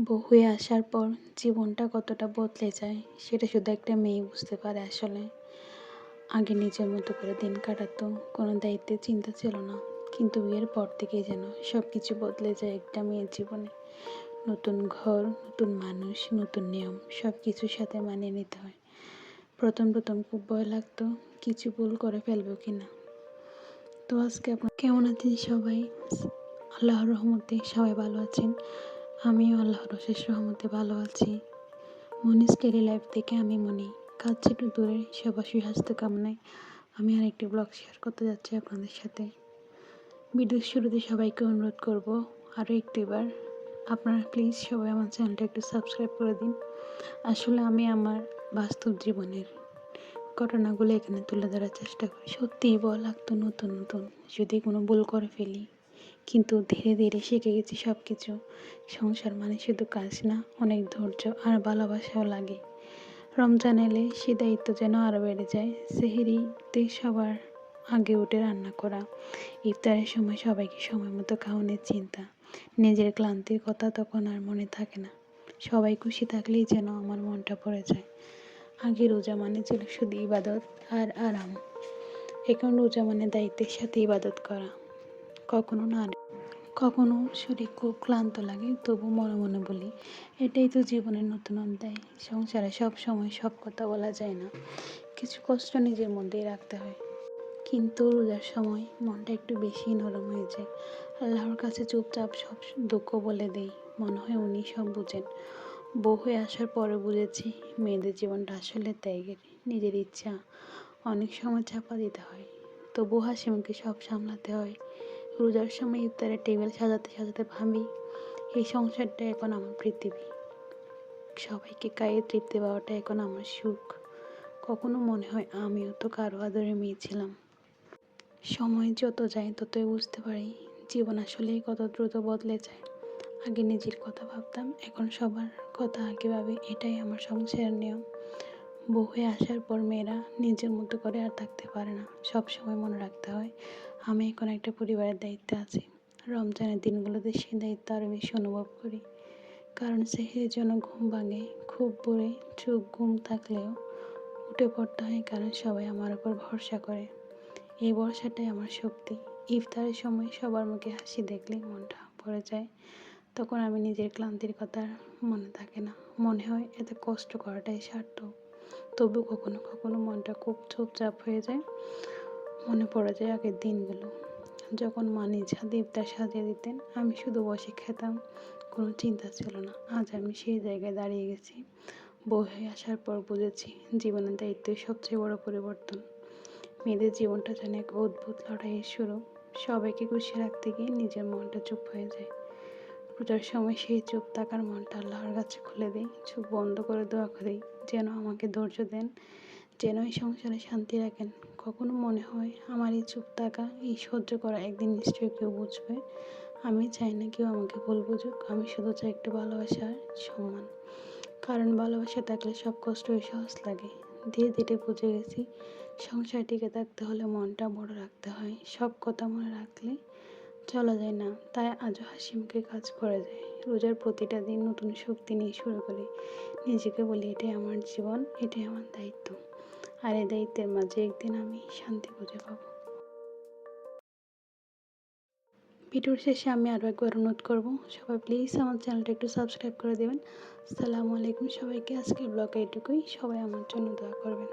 বউ হয়ে আসার পর জীবনটা কতটা বদলে যায় সেটা শুধু একটা মেয়ে বুঝতে পারে আসলে। আগে নিজের মতো করে দিন কাটাতো, কোনো দায়িত্বের চিন্তা ছিল না। কিন্তু বিয়ের পর থেকেই যেন সব কিছু বদলে যায় একটা মেয়ের জীবনে। নতুন ঘর, নতুন মানুষ, নতুন নিয়ম, সব কিছুর সাথে মানিয়ে নিতে হয়। প্রথম প্রথম খুব ভয় লাগতো, কিছু ভুল করে ফেলবো কিনা। তো আজকে আপনার কেমন আছেন সবাই? আল্লাহর রহমতে সবাই ভালো আছেন। আমিও আল্লাহর অশেষ রহমতে ভালো আছি। মনিস ডেইলি লাইফ থেকে আমি মনি, কাছে একটু দূরে সবার সুস্বাস্থ্য কামনায় আমি আরেকটি ব্লগ শেয়ার করতে যাচ্ছি আপনাদের সাথে। ভিডিওর শুরুতে সবাইকে অনুরোধ করব আরও একটিবার আপনারা প্লিজ সবাই আমার চ্যানেলটা একটু সাবস্ক্রাইব করে দিন। আসলে আমি আমার বাস্তব জীবনের ঘটনাগুলো এখানে তুলে ধরার চেষ্টা করি। সত্যিই ভয় লাগতো নতুন নতুন যদি কোনো ভুল করে ফেলি, কিন্তু ধীরে ধীরে শিখে গেছি সব কিছু। সংসার মানে শুধু কাজ না, অনেক ধৈর্য আর ভালোবাসাও লাগে। রমজান এলে সে দায়িত্ব যেন আরও বেড়ে যায়। সেহরিতে সবার আগে উঠে রান্না করা, ইফতারের সময় সবাইকে সময় মতো খাওয়ানোর চিন্তা, নিজের ক্লান্তির কথা তখন আর মনে থাকে না। সবাই খুশি থাকলেই যেন আমার মনটা পড়ে যায়। আগে রোজা মানে ছিল শুধু ইবাদত আর আরাম, এখন রোজা মানে দায়িত্বের সাথে ইবাদত করা। কখনো না, কখনো শরীর খুব ক্লান্ত লাগে, তবু মনে মনে বলি এটাই তো জীবনের নতুন অধ্যায়। সংসারে সব সময় সব কথা বলা যায় না, কিছু কষ্ট নিজের মধ্যেই রাখতে হয়। কিন্তু রোজার সময় মনটা একটু বেশি নরম হয়ে যায়। আল্লাহর কাছে চুপচাপ সব দুঃখ বলে দেই, মনে হয় উনি সব বুঝেন। বউ হয়ে আসার পরে বুঝেছি মেয়েদের জীবনটা আসলে ত্যাগের। নিজের ইচ্ছা অনেক সময় চাপা দিতে হয়, তবু হাসি মুখে সব সামলাতে হয়। রোজার সময় ইফতারের টেবিল সাজাতে সাজাতে ভাবি এই সংসারটা এখন আমার পৃথিবী, সবাইকে খাইয়ে তৃপ্তি পাওয়াটা এখন আমার সুখ। কখনো মনে হয় আমিও তো কারো আদরে মেয়ে ছিলাম। সময় যত যায় ততই বুঝতে পারি জীবন আসলেই কত দ্রুত বদলে যায়। আগে নিজের কথা ভাবতাম, এখন সবার কথা আগে ভাবি, এটাই আমার সংসারের নিয়ম। বউ হয়ে আসার পর মেয়েরা নিজের মতো করে আর থাকতে পারে না, সব সময় মনে রাখতে হয় আমি এখন একটা পরিবারের দায়িত্বে আছি। রমজানের দিনগুলোতে সেই দায়িত্ব আরও বেশি অনুভব করি, কারণ সেহরির জন্য ঘুম ভাঙে খুব ভোরে। চোখ ঘুম থাকলেও উঠে পড়তে হয়, কারণ সবাই আমার উপর ভরসা করে। এই ভরসাটাই আমার শক্তি। ইফতারের সময় সবার মুখে হাসি দেখলে মনটা ভরে যায়। তখন আমি নিজের ক্লান্তির কথা মনে থাকে না, মনে হয় এত কষ্ট করাটাই সার্থক। তবু কখনো কখনো মনটা খুব চুপচাপ হয়ে যায়, মনে পড়ে যায় আগের দিনগুলো যখন মা নিজ হাতে ইফতার সাজিয়ে দিতেন, আমি শুধু বসে খেতাম, কোনো চিন্তা ছিল না। আজ আমি সেই জায়গায় দাঁড়িয়ে গেছি। বউ হয়ে আসার পর বুঝেছি জীবনের দায়িত্বই সবচেয়ে বড় পরিবর্তন। মেয়েদের জীবনটা যেন এক অদ্ভুত লড়াইয়ের শুরু। সবাইকে খুশি রাখতে গিয়ে নিজের মনটা চুপ হয়ে যায়। রোজার সময় সেই চুপ থাকার মনটা আল্লাহর কাছে খুলে দিই, চোখ বন্ধ করে দোয়া করি যেন আমাকে ধৈর্য দেন, যেন এই সংসারে শান্তি রাখেন। কখনো মনে হয় আমার এই চুপ থাকা, এই সহ্য করা একদিন নিশ্চয়ই কেউ বুঝবে। আমি চাই না কেউ আমাকে ভুল বুঝুক, আমি শুধু চাই একটু ভালোবাসা আর সম্মান। কারণ ভালোবাসা থাকলে সব কষ্টই সহজ লাগে। ধীরে ধীরে বুঝে গেছি সংসার টিকে থাকতে হলে মনটা বড় রাখতে হয়, সব কথা মনে রাখলে চলা যায় না। তাই আজও হাসি মুখে কাজ করে যায়। রোজার প্রতিটা দিন নতুন শক্তি নিয়ে শুরু করি। নিজেকে বলি এটাই আমার জীবন, এটাই আমার দায়িত্ব, আর এই দায়িত্বের মাঝে একদিন আমি শান্তি খুঁজে পাবো। ভিডিওর শেষে আমি আরও একবার অনুরোধ করবো সবাই প্লিজ আমার চ্যানেলটা একটু সাবস্ক্রাইব করে দেবেন। আসসালামু আলাইকুম সবাইকে। আজকের ব্লগে এটুকুই, সবাই আমার জন্য দোয়া করবেন।